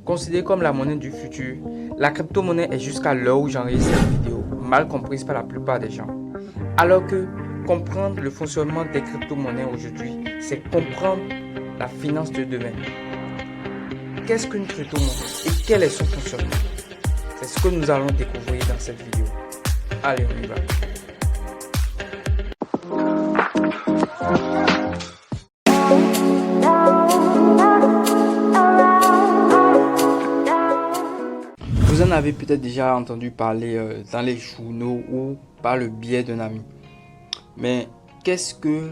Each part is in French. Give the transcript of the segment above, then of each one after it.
Considérée comme la monnaie du futur, la crypto-monnaie est jusqu'à l'heure où j'enregistre cette vidéo mal comprise par la plupart des gens. Alors que comprendre le fonctionnement des crypto-monnaies aujourd'hui, c'est comprendre la finance de demain. Qu'est-ce qu'une crypto-monnaie et quel est son fonctionnement? C'est ce que nous allons découvrir dans cette vidéo. Allez, on y va. Vous en avez peut-être déjà entendu parler dans les journaux ou par le biais d'un ami. Mais qu'est-ce que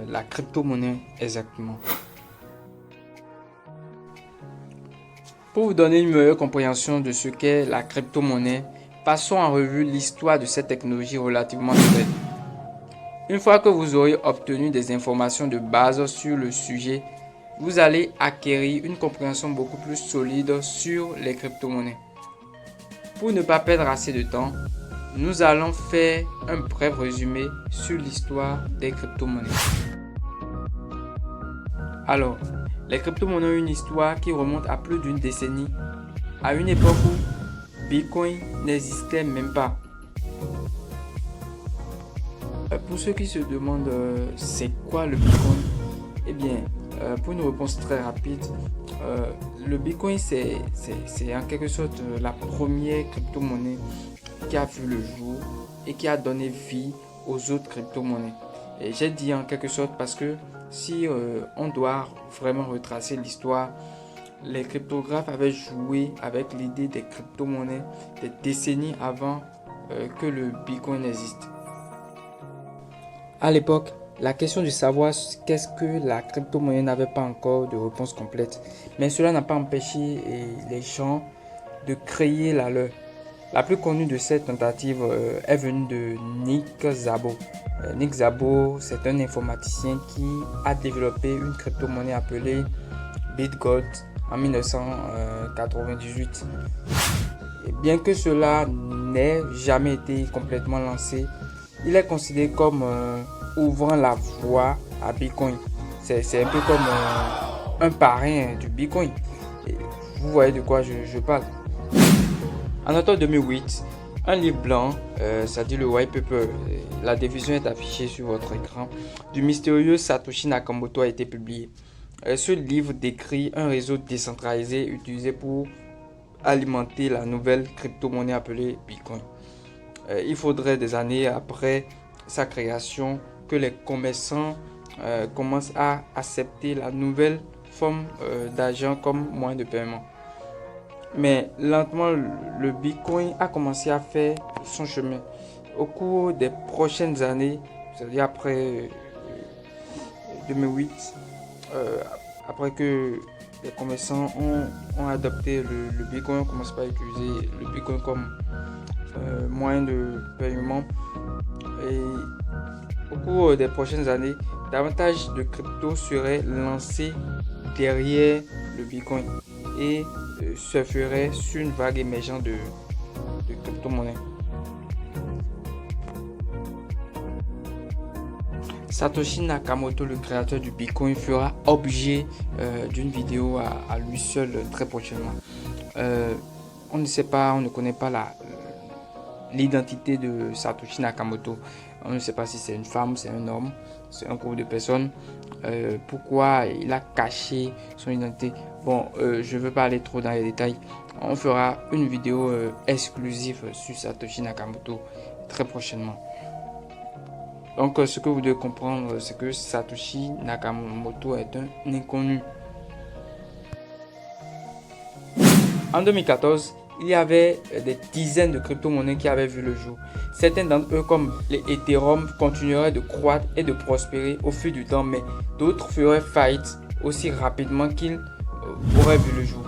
la crypto-monnaie exactement? Pour vous donner une meilleure compréhension de ce qu'est la crypto-monnaie, passons en revue l'histoire de cette technologie relativement nouvelle. Une fois que vous aurez obtenu des informations de base sur le sujet, vous allez acquérir une compréhension beaucoup plus solide sur les crypto-monnaies. Pour ne pas perdre assez de temps, nous allons faire un bref résumé sur l'histoire des crypto-monnaies. Alors, les crypto-monnaies ont une histoire qui remonte à plus d'une décennie, à une époque où Bitcoin n'existait même pas. Pour ceux qui se demandent c'est quoi le Bitcoin, eh bien, pour une réponse très rapide, le Bitcoin c'est en quelque sorte la première crypto-monnaie qui a vu le jour et qui a donné vie aux autres crypto-monnaies. Et j'ai dit en quelque sorte parce que si on doit vraiment retracer l'histoire, les cryptographes avaient joué avec l'idée des crypto-monnaies des décennies avant que le Bitcoin n'existe. À l'époque, la question de savoir qu'est-ce que la crypto-monnaie n'avait pas encore de réponse complète, mais cela n'a pas empêché les gens de créer la leur. La plus connue de ces tentatives est venue de Nick Szabo. Nick Szabo, c'est un informaticien qui a développé une crypto-monnaie appelée BitGold en 1998. Et bien que cela n'ait jamais été complètement lancé, il est considéré comme ouvrant la voie à Bitcoin. C'est un peu comme un parrain du Bitcoin. Et vous voyez de quoi je parle. En octobre 2008, un livre blanc, c'est-à-dire le white paper, la division est affichée sur votre écran, du mystérieux Satoshi Nakamoto a été publié. Ce livre décrit un réseau décentralisé utilisé pour alimenter la nouvelle crypto-monnaie appelée Bitcoin. Il faudrait des années après sa création que les commerçants commencent à accepter la nouvelle forme d'argent comme moyen de paiement. Mais lentement, le Bitcoin a commencé à faire son chemin. Au cours des prochaines années, c'est-à-dire après 2008, après que les commerçants ont adopté le Bitcoin, on commence à utiliser le Bitcoin comme moyen de paiement. Et au cours des prochaines années, davantage de crypto seraient lancés derrière le Bitcoin et se ferait sur une vague émergente de crypto-monnaies. Satoshi Nakamoto, le créateur du Bitcoin, fera objet d'une vidéo à lui seul très prochainement. On ne sait pas, on ne connaît pas l'identité de Satoshi Nakamoto. On ne sait pas si c'est une femme, c'est un homme, c'est un groupe de personnes. Pourquoi il a caché son identité? Bon, je ne veux pas aller trop dans les détails. On fera une vidéo exclusive sur Satoshi Nakamoto très prochainement. Donc, ce que vous devez comprendre, c'est que Satoshi Nakamoto est un inconnu. En 2014, il y avait des dizaines de crypto-monnaies qui avaient vu le jour. Certains d'entre eux, comme les Ethereum, continueraient de croître et de prospérer au fil du temps, mais d'autres feraient faillite aussi rapidement qu'ils auraient vu le jour.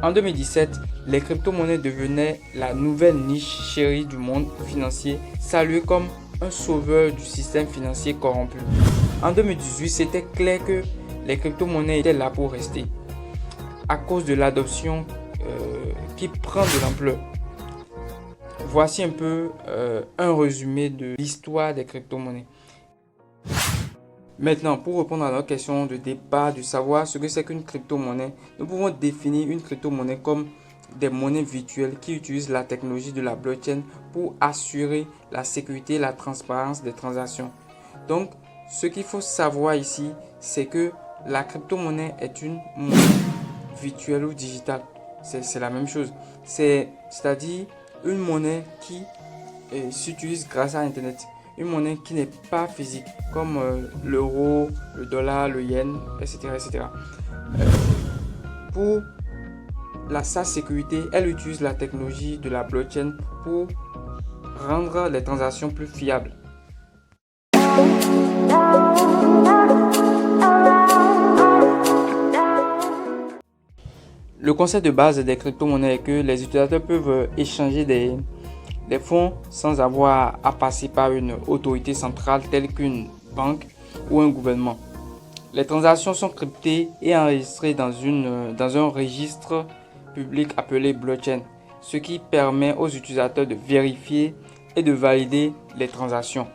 En 2017, les crypto-monnaies devenaient la nouvelle niche chérie du monde financier, saluée comme un sauveur du système financier corrompu. En 2018, c'était clair que les crypto-monnaies étaient là pour rester, à cause de l'adoption qui prend de l'ampleur. Voici un peu un résumé de l'histoire des crypto-monnaies. Maintenant, pour répondre à notre question de départ, de savoir ce que c'est qu'une crypto-monnaie, nous pouvons définir une crypto-monnaie comme des monnaies virtuelles qui utilisent la technologie de la blockchain pour assurer la sécurité et la transparence des transactions. Donc, ce qu'il faut savoir ici, c'est que la crypto-monnaie est une monnaie virtuelle ou digitale. C'est la même chose. C'est-à-dire une monnaie qui s'utilise grâce à Internet. Une monnaie qui n'est pas physique, comme l'euro, le dollar, le yen, etc. etc. Pour sa sécurité, elle utilise la technologie de la blockchain pour rendre les transactions plus fiables. Le concept de base des crypto-monnaies est que les utilisateurs peuvent échanger des fonds sans avoir à passer par une autorité centrale telle qu'une banque ou un gouvernement. Les transactions sont cryptées et enregistrées dans un registre public appelé blockchain, ce qui permet aux utilisateurs de vérifier et de valider les transactions.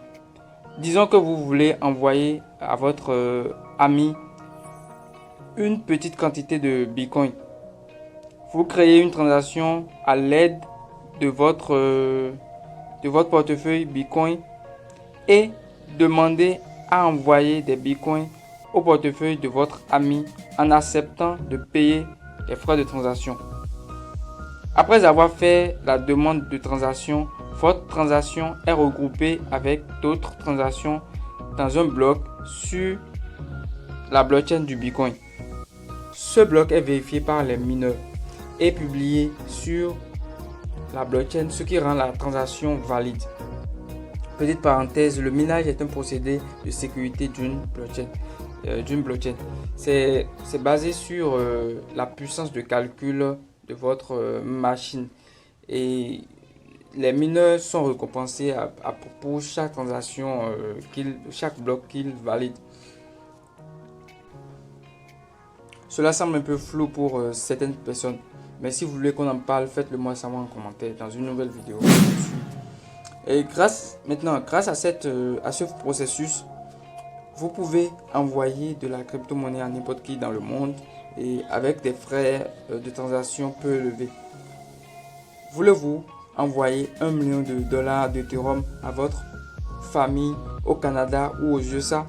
Disons que vous voulez envoyer à votre ami une petite quantité de Bitcoin. Vous créez une transaction à l'aide de votre portefeuille Bitcoin et demandez à envoyer des Bitcoins au portefeuille de votre ami en acceptant de payer les frais de transaction. Après avoir fait la demande de transaction, votre transaction est regroupée avec d'autres transactions dans un bloc sur la blockchain du Bitcoin. Ce bloc est vérifié par les mineurs et publié sur la blockchain, ce qui rend la transaction valide. Petite parenthèse, le minage est un procédé de sécurité d'une blockchain. C'est basé sur la puissance de calcul de votre machine. Et les mineurs sont récompensés pour chaque transaction, chaque bloc qu'ils valident. Cela semble un peu flou pour certaines personnes. Mais si vous voulez qu'on en parle, faites-le moi savoir en commentaire dans une nouvelle vidéo. Et grâce à ce processus, vous pouvez envoyer de la crypto-monnaie à n'importe qui dans le monde et avec des frais de transaction peu élevés. Voulez-vous envoyer $1 million d'Ethereum à votre famille au Canada ou aux USA?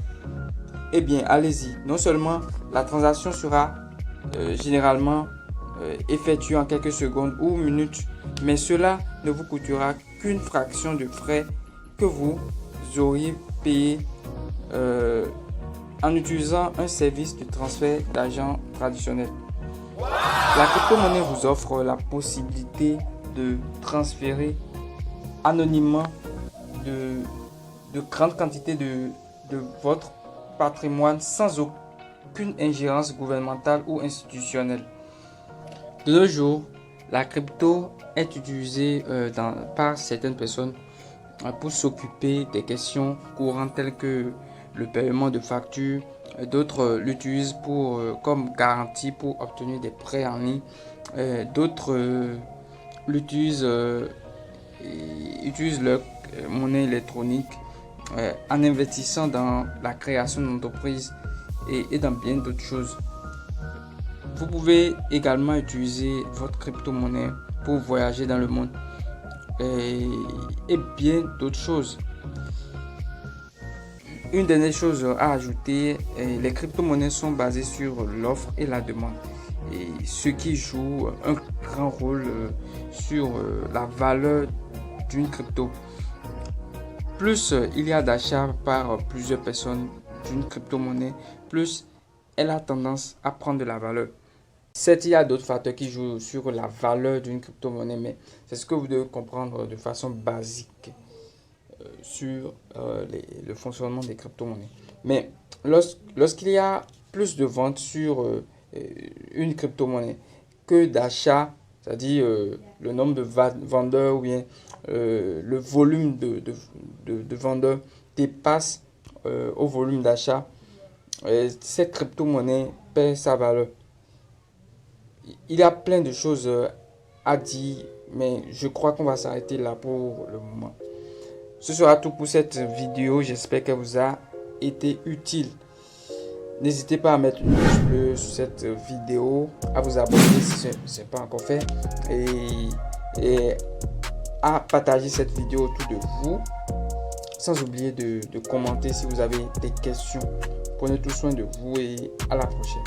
Eh bien, allez-y. Non seulement la transaction sera généralement effectuée en quelques secondes ou minutes, mais cela ne vous coûtera qu'une fraction de frais que vous auriez payé en utilisant un service de transfert d'argent traditionnel. La crypto-monnaie vous offre la possibilité de transférer anonymement de grandes quantités de votre patrimoine sans aucune ingérence gouvernementale ou institutionnelle. De nos jours, la crypto est utilisée par certaines personnes pour s'occuper des questions courantes telles que le paiement de factures. D'autres l'utilisent comme garantie pour obtenir des prêts en ligne. D'autres utilisent leur monnaie électronique en investissant dans la création d'entreprises et dans bien d'autres choses. Vous pouvez également utiliser votre crypto-monnaie pour voyager dans le monde et bien d'autres choses. Une dernière chose à ajouter, les crypto-monnaies sont basées sur l'offre et la demande, et ce qui joue un grand rôle sur la valeur d'une crypto. Plus il y a d'achats par plusieurs personnes d'une crypto-monnaie, plus elle a tendance à prendre de la valeur. Certes, il y a d'autres facteurs qui jouent sur la valeur d'une crypto-monnaie, mais c'est ce que vous devez comprendre de façon basique sur le fonctionnement des crypto-monnaies. Mais lorsqu'il y a plus de ventes sur une crypto-monnaie que d'achats, c'est-à-dire le nombre de vendeurs ou bien le volume de vendeurs dépasse au volume d'achat, cette crypto-monnaie perd sa valeur. Il y a plein de choses à dire, mais je crois qu'on va s'arrêter là pour le moment. Ce sera tout pour cette vidéo. J'espère qu'elle vous a été utile. N'hésitez pas à mettre une pouce bleu sur cette vidéo, à vous abonner si ce n'est pas encore fait et à partager cette vidéo autour de vous. Sans oublier de commenter si vous avez des questions. Prenez tout soin de vous et à la prochaine.